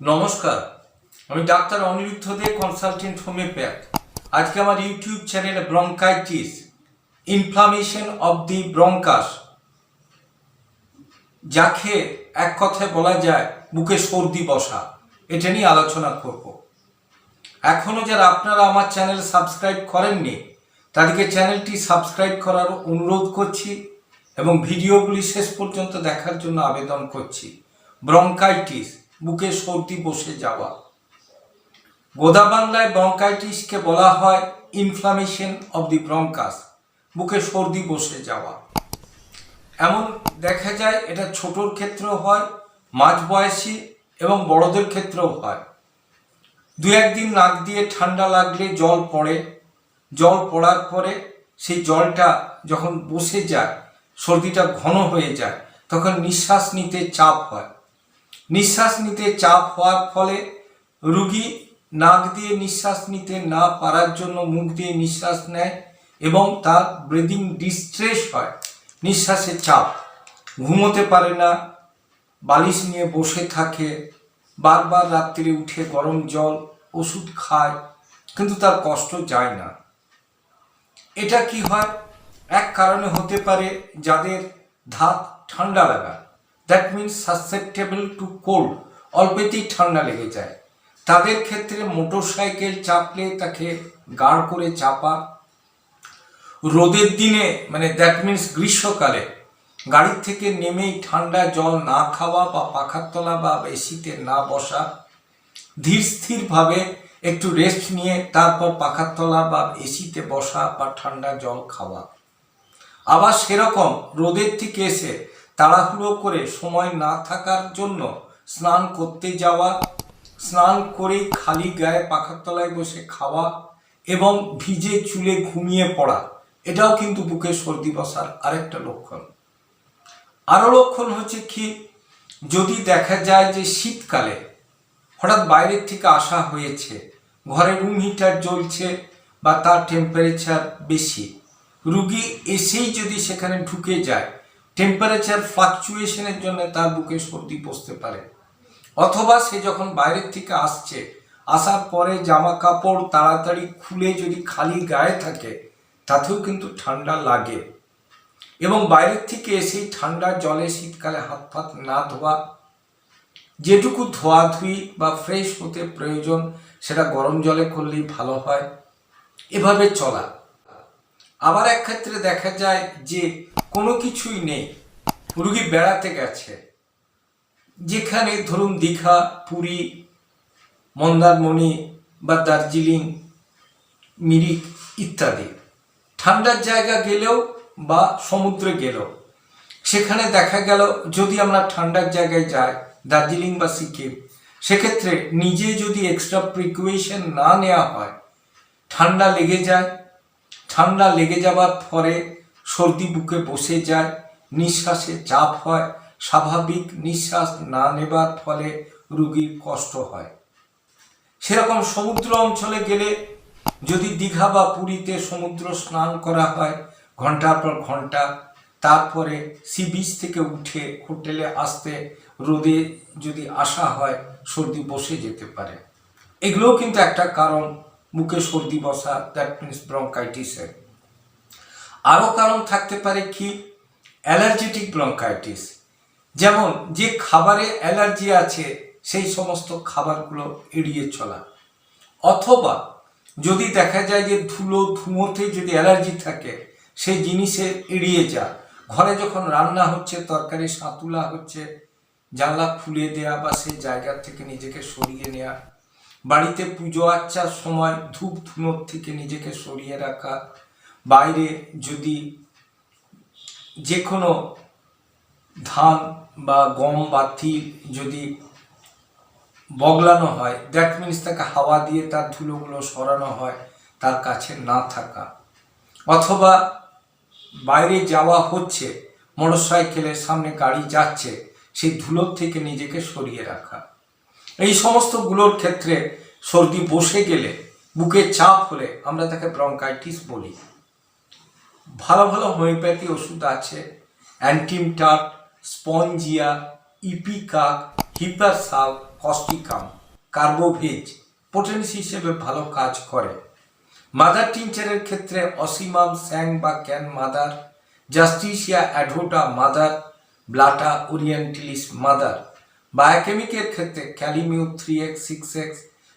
নমস্কার, আমি ডাক্তার অনিরুদ্ধ দে, consultant homeopath. আজকে আমার ইউটিউব চ্যানেলে bronchitis, inflammation of the bronchus, যাকে এক কথায় বলা যায় বুকে সর্দি বসা, এটা নিয়ে আলোচনা করব। এখনও যারা আপনারা আমার চ্যানেল সাবস্ক্রাইব করেননি তাদেরকে চ্যানেলটি সাবস্ক্রাইব করার অনুরোধ করছি এবং ভিডিওগুলি শেষ পর্যন্ত দেখার জন্য আবেদন করছি। ব্রঙ্কাইটিস, বুকে সর্দি বসে যাওয়া। গোদা বাংলায় ব্রঙ্কাইটিসকে বলা হয় ইনফ্লামেশন অব দি ব্রঙ্কাস, বুকে সর্দি বসে যাওয়া। এমন দেখা যায় এটা ছোটর ক্ষেত্রেও হয়, মাঝবয়সী এবং বড়দের ক্ষেত্রেও হয়। দু একদিন নাক দিয়ে ঠান্ডা লাগলে জল পড়ে, জল পড়ার পরে সেই জলটা যখন বসে যায়, সর্দিটা ঘন হয়ে যায়, তখন নিঃশ্বাস নিতে চাপ হয়। নিঃশ্বাস নিতে চাপ হওয়ার ফলে রোগী নাক দিয়ে নিঃশ্বাস নিতে না পারার জন্য মুখ দিয়ে নিঃশ্বাস নেয় এবং তার ব্রিদিং ডিস্ট্রেস হয়, নিঃশ্বাসের চাপ, ঘুমোতে পারে না, বালিশ নিয়ে বসে থাকে, বারবার রাত্রে উঠে গরম জল ওষুধ খায়, কিন্তু তার কষ্ট যায় না। এটা কি হয়? এক কারণে হতে পারে যাদের ধাত ঠান্ডা লাগা, that means susceptible to cold, অল্পেতেই ঠান্ডা লেগে যায়। তাদের ক্ষেত্রে মোটর সাইকেল চাপলে তাকে গাঢ় করে চাপা, রোদের দিনে মানে দ্যাট মিনস গ্রীষ্মকালে গাড়ির থেকে নেমেই ঠান্ডা জল না খাওয়া বা পাখার তলা বা এসিতে না বসা, ধীর স্থিরভাবে একটু রেস্ট নিয়ে তারপর পাখার তলা বা এসিতে বসা বা ঠান্ডা জল খাওয়া। আবার সেরকম রোদের থেকে এসে তাড়াহুড়ো করে সময় না থাকার জন্য স্নান করতে যাওয়া, স্নান করে খালি গায়ে পাখার তলায় বসে খাওয়া এবং ভিজে চুলে ঘুমিয়ে পড়া, এটাও কিন্তু বুকে সর্দি বসার আরেকটা লক্ষণ। আরও লক্ষণ হচ্ছে কি, যদি দেখা যায় যে শীতকালে হঠাৎ বাইরের থেকে আসা হয়েছে, ঘরে রুম হিটার জ্বলছে বা তার টেম্পারেচার বেশি, রুগী এসেই যদি সেখানে ঢুকে যায়, টেম্পারেচার ফ্লাকচুয়েশনের জন্য তার বুকে সর্দি বসতে পারে। অথবা সে যখন বাইরের থেকে আসছে, আসার পরে জামা কাপড় তাড়াতাড়ি খুলে যদি খালি গায়ে থাকে, তাতেও কিন্তু ঠান্ডা লাগে। এবং বাইরের থেকে এসেই ঠান্ডা জলে শীতকালে হাত ফাত না ধোয়া, যেটুকু ধোয়াধুয়ি বা ফ্রেশ হতে প্রয়োজন সেটা গরম জলে করলেই ভালো হয়, এভাবে চলা। আবার এক ক্ষেত্রে দেখা যায় যে কোনো কিছুই নেই, রুগী বেড়াতে গেছে, যেখানে ধরুন দীঘা, পুরী, মন্দারমণি বা দার্জিলিং, মিরিক ইত্যাদি ঠান্ডার জায়গা গেলেও বা সমুদ্রে গেলেও, সেখানে দেখা গেল যদি আমরা ঠান্ডার জায়গায় যাই, দার্জিলিং বা সিকিম, সেক্ষেত্রে নিজে যদি এক্সট্রা প্রিকশন না নেওয়া হয়, ঠান্ডা লেগে যায়। ঠান্ডা লেগে যাবার পরে সর্দি বুকে বসে যায়, নিঃশ্বাসে চাপ হয়, স্বাভাবিক নিঃশ্বাস না নেবার ফলে রোগীর কষ্ট হয়। সেরকম সমুদ্র অঞ্চলে গেলে যদি দীঘা বা পুরীতে সমুদ্র স্নান করা হয় ঘন্টার পর ঘন্টা, তারপরে সি বিচ থেকে উঠে হোটেলে আসতে রোদে যদি আসা হয়, সর্দি বসে যেতে পারে। এগুলোও কিন্তু একটা কারণ মুখে সর্দি বসা, দ্যাট মিনস ব্রঙ্কাইটিসের। আরও কারণ থাকতে পারে কি, অ্যালার্জেটিক ব্রঙ্কাইটিস, যেমন যে খাবারে অ্যালার্জি আছে সেই সমস্ত খাবারগুলো এড়িয়ে চলা। অথবা যদি দেখা যায় যে ধুলো ধুঁয়োতে যদি অ্যালার্জি থাকে, সেই জিনিসে এড়িয়ে যা। ঘরে যখন রান্না হচ্ছে, তরকারি সাঁতুলা হচ্ছে, জানলা খুলে দেয়া বা সেই জায়গা থেকে নিজেকে সরিয়ে নেওয়া। বাড়িতে পুজো আর্চার সময় ধূপ ধুনোর থেকে নিজেকে সরিয়ে রাখা। বাইরে যদি যে কোনো ধান বা গম বা তিল যদি বগলানো হয়, দ্যাট মিনস তাকে হাওয়া দিয়ে তার ধুলোগুলো সরানো হয়, তার কাছে না থাকা। অথবা বাইরে যাওয়া হচ্ছে, মোটর সাইকেলের সামনে গাড়ি যাচ্ছে, সেই ধুলোর থেকে নিজেকে সরিয়ে রাখা। এই সমস্তগুলোর ক্ষেত্রে সর্দি বসে গেলে, বুকে চাপ হলে আমরা তাকে ব্রঙ্কাইটিস বলি। ভালো ভালো হোমিওপ্যাথি ওষুধ আছে, antim tart, Spongia, Ipecac, hepar sul, Causticum, carbo veg potency হিসেবে ভালো কাজ করে। মাদার টিনচারের ক্ষেত্রে অসিমাম স্যাং বা ক্যান mother, Justicia adhatoda mother, Blatta orientalis mother. বায়োকেমিকের ক্ষেত্রে kali mur 3x 6x,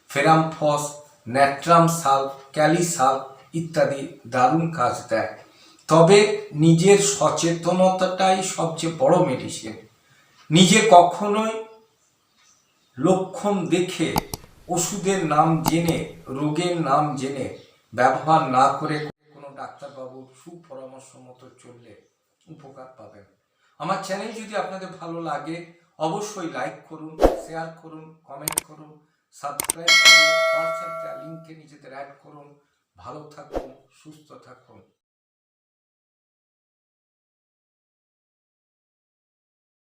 ferrum phos, natrum সাল্ফ, ক্যালিসাল্ফ ইত্যাদি দারুণ কাজ দেয়। তবে নিজের সচেতনতাটাই সবচেয়ে বড় মেডিসিন। নিজে কখনোই লক্ষণ দেখে, ওষুধের নাম জেনে, রোগের নাম জেনে ব্যবহার না করে কোনো ডাক্তারবাবুর সুপরামর্শ মতো চললে উপকার পাবেন। আমার চ্যানেল যদি আপনাদের ভালো লাগে অবশ্যই লাইক করুন, শেয়ার করুন, কমেন্ট করুন, সাবস্ক্রাইব করুন, হোয়াটসঅ্যাপ লিঙ্কে নিজেদের অ্যাড করুন। ভালো থাকুন, সুস্থ থাকুন।